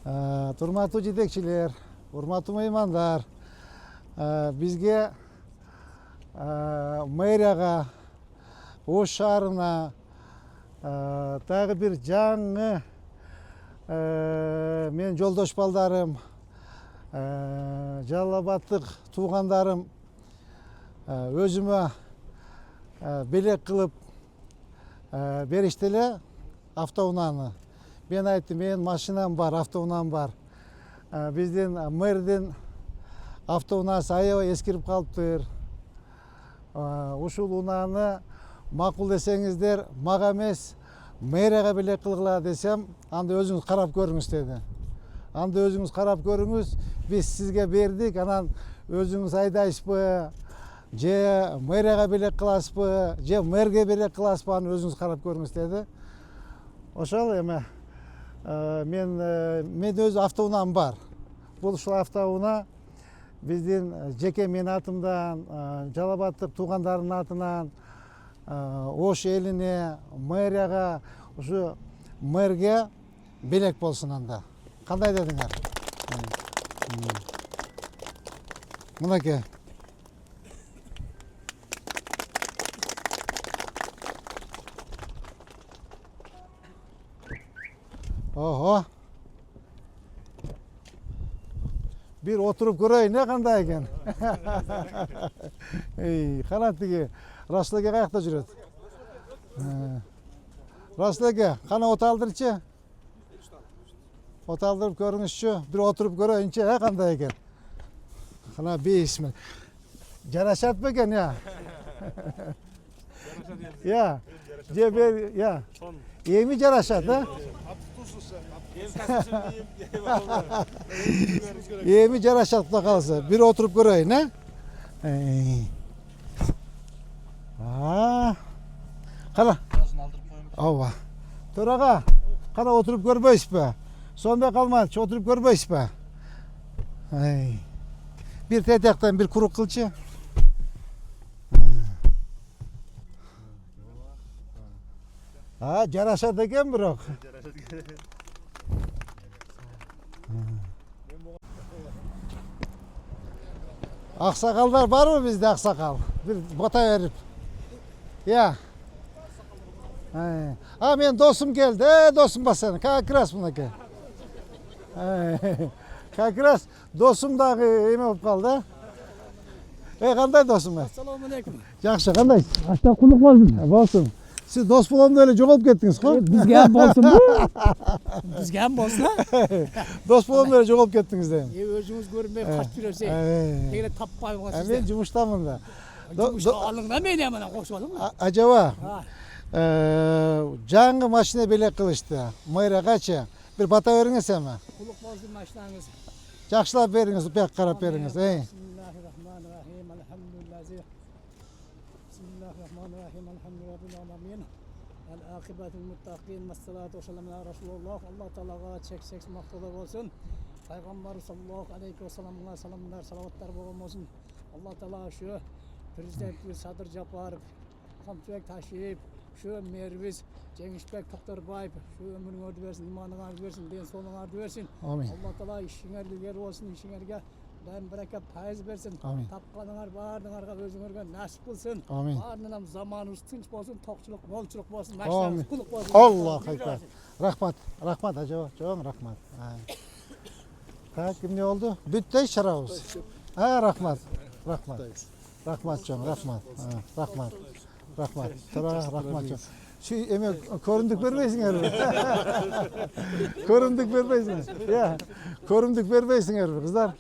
Урматтуу жетекчилер, урматтуу меймандар, бизге мэрияга, Ош шаарына дагы бир жаңы менин жолдош балдарым, Жалал Абадтык туугандарым өзүмө белек кылып беришти эле автоунааны. Мен айттым, менин машинам бар, автоунаам бар. Биздин мэрдин автоунаасы аябай эскирип калыптыр. Ушул унааны макул десеңиздер, мага эмес, мэрияга белек кылгыла десем, анда өзүңүз карап көрүңүз деди. Анда өзүңүз карап көрүңүз, биз сизге бердик, анан өзүңүз айдайсызбы, же мэрияга белек кыласызбы, же мэрге белек кыласызбы, аны өзүңүз карап көрүңүз деди. Ошол эме мен өзү автоунаам бар. Бул ушул автоунаа биздин жеке менин атымдан, Жалал Абадтык туугандарымдын атынан, Ош элине, мэрияга, ушу мэрге белек болсун анда. Кандай дедиңер? Мынакей. Ого. Bir oturup göreyim ne kандай eкен. Кана тиги Расул эке каякта жүрөт? Расул эке, кана от алдырчы? От алдырып көрүңүзчү, бир отуруп көрөйүнчү, кандай экен? Кана бейисмин. Жарашат бекен я? Я. Же бер, я. Эми жарашат, а? Эми жарашат да калса, бир отуруп көрөйүн, Кана. Ооба. Төрага, кана отуруп көрбөйсүзбү? Сонда калмачы, отуруп көрбөйсүзбү? Бир тетектен бир курук кылчы. Жарашат экен бирок. Аксакалдар барбы бизде аксакал? Бир бота берип. Я. Мен досум келди. Досум ба сен? Как раз мынакей. Как раз досум дагы эме болуп калды. Кандай досум? Assalomu alaykum. Жакшы, кандай? Ашта кулук болсун. Болсун. Siz dost bulamda öyle жоголуп кеттиңиз го? Bizga ham bolsun bu. Bizga ham bolsun. Dost bulamda öyle жоголуп кеттиңиз дейм. Өзүңүз көрүнбөй качып жүрөсүң. Тегеле таппай каласыз. Мен жумуштамын да. Алыңда мен hem ana кошуп алың. Acaba жаңы машина белек кылышты. Мэрияга бир бата бериңиз эми. Кулук болсун машинаңыз. Жакшылап бериңиз, бек карап бериңиз. Bismillahirrahmanirrahim. Elhamdülillahi. Bismillahirrahmanirrahim. Elhamdülillahi alamin. El-akibetul muttaqin. Vessalatu vesselamu ala Resulullah. Allah Teala'ga çek maqtada bolsun. Peygamber sallallahu aleyhi ve sellem'e selamlar, salavatlar bolsun. Allah Teala şu Prezidentimiz Sadır Japarov, Kamçıbek Taşiyev, şu merimiz Cengizbek Toktorbayev, şu ömrünü ördü versin, imanını ardı versin, den sonunu ardı versin. Amin. Allah Teala işinlerge yer olsun, işinlerge daim bereket faiz versin. Amin. Tapkanılar, bağırdığınlarga özünürge nasip kılsın. Amin. Bağırdığınam zamanımız tınç bolsun, tokçuluk, bolçuluk bolsun, Amin. maşinamız kuluk bolsun. Allah ekber. Rahmat acaba, çoğun rahmat. Kim ne oldu? Bütte şarabız. Rahmat. Rahmat canım, rahmat. Sonra rahmat canım. Şu emek korunduk vermeysin herbi. Korunduk vermeysin. Ya, korunduk vermeysin herbi kızlar.